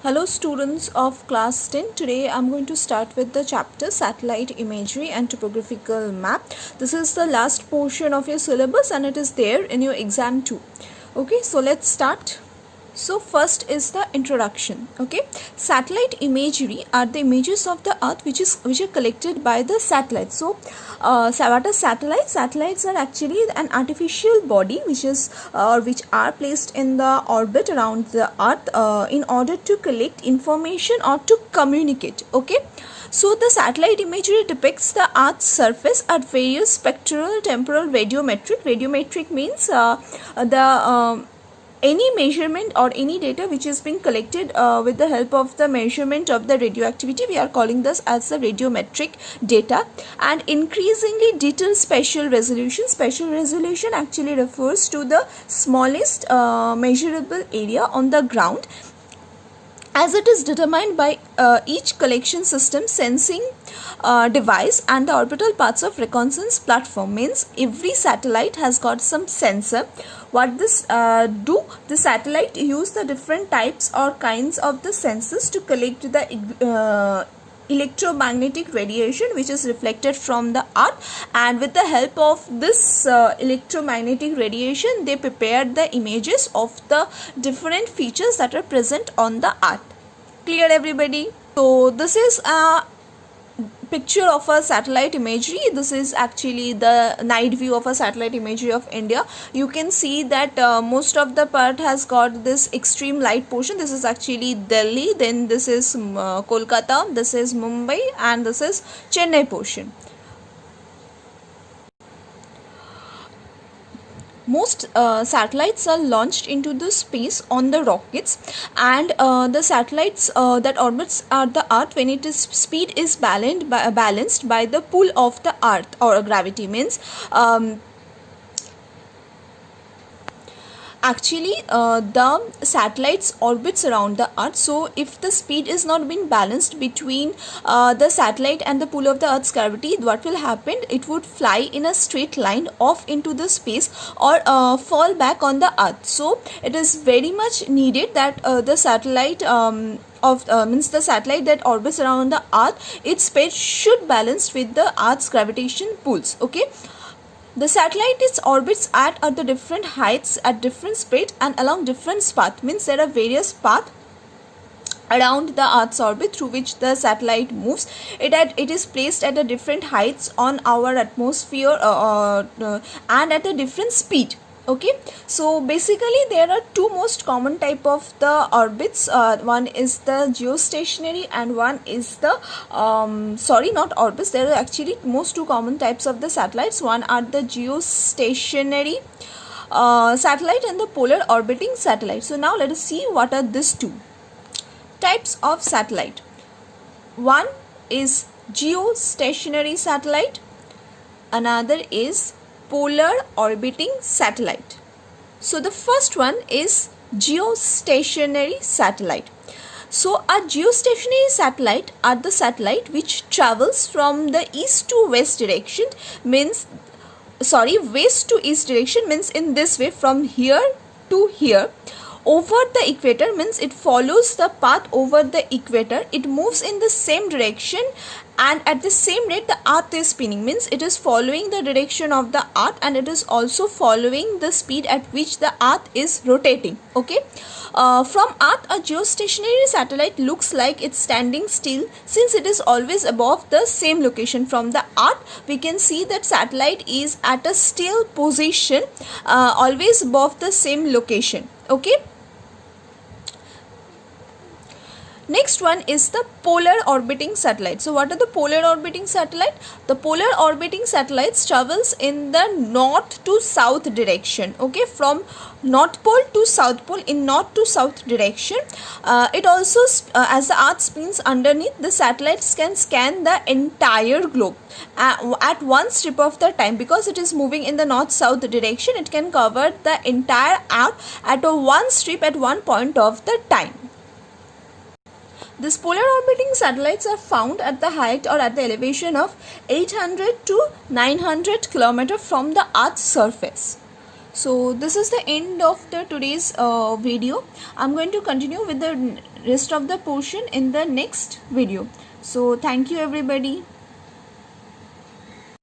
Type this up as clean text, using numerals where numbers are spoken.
Hello students of class 10. Today I'm going to start with the chapter Satellite Imagery and Topographical Map. This is the last portion of your syllabus and it is there in your exam too. Okay, so let's start. So first is the introduction. Okay, satellite imagery are the images of the earth which are collected by the satellites. So what are satellites? Satellites are actually an artificial body which are placed in the orbit around the earth in order to collect information or to communicate. Okay, so the satellite imagery depicts the earth's surface at various spectral, temporal, radiometric. Radiometric means any measurement or any data which is being collected with the help of the measurement of the radioactivity, we are calling this as the radiometric data. And increasingly detailed spatial resolution. Spatial resolution actually refers to the smallest measurable area on the ground, as it is determined by each collection system, sensing device and the orbital parts of reconnaissance platform. Means every satellite has got some sensor. What this do? The satellite use the different types or kinds of the sensors to collect the electromagnetic radiation which is reflected from the earth, and with the help of this electromagnetic radiation they prepared the images of the different features that are present on the earth. Clear everybody? So this is a picture of a satellite imagery. This is actually the night view of a satellite imagery of India. You can see that most of the part has got this extreme light portion. This is actually Delhi, then this is Kolkata, this is Mumbai, and this is Chennai portion. Most satellites are launched into the space on the rockets, and the satellites that orbits the earth, when its speed is balanced by the pull of the earth or gravity. Means actually the satellites orbits around the earth. So if the speed is not being balanced between the satellite and the pull of the earth's gravity, what will happen? It would fly in a straight line off into the space or fall back on the earth. So it is very much needed that the satellite means the satellite that orbits around the earth, its speed should balance with the earth's gravitation pulls. Okay, the satellite orbits at the different heights at different speed and along different paths. Means there are various paths around the earth's orbit through which the satellite moves. It is placed at a different heights on our atmosphere and at a different speed. Okay, so basically there are two most common type of the orbits. One is the geostationary and one is the not orbits. There are actually most two common types of the satellites. One are the geostationary satellite and the polar orbiting satellite. So now let us see what are these two types of satellite. One is geostationary satellite, another is polar orbiting satellite. So the first one is geostationary satellite. So a geostationary satellite are the satellite which travels from the east to west direction. Means west to east direction, means in this way, from here to here over the equator. Means it follows the path over the equator. It moves in the same direction and at the same rate the earth is spinning. Means it is following the direction of the earth and it is also following the speed at which the earth is rotating. Okay, from earth a geostationary satellite looks like it's standing still, since it is always above the same location. From the earth we can see that satellite is at a still position, always above the same location. Okay, next one is the polar orbiting satellite. So what are the polar orbiting satellite? The polar orbiting satellites travels in the north to south direction. Okay, from north pole to south pole, in north to south direction. It also as the earth spins underneath, the satellites can scan the entire globe at one strip of the time. Because it is moving in the north south direction, it can cover the entire earth at a one strip at one point of the time. These polar orbiting satellites are found at the height or at the elevation of 800 to 900 km from the Earth's surface. So this is the end of the today's video. I'm going to continue with the rest of the portion in the next video. So thank you everybody.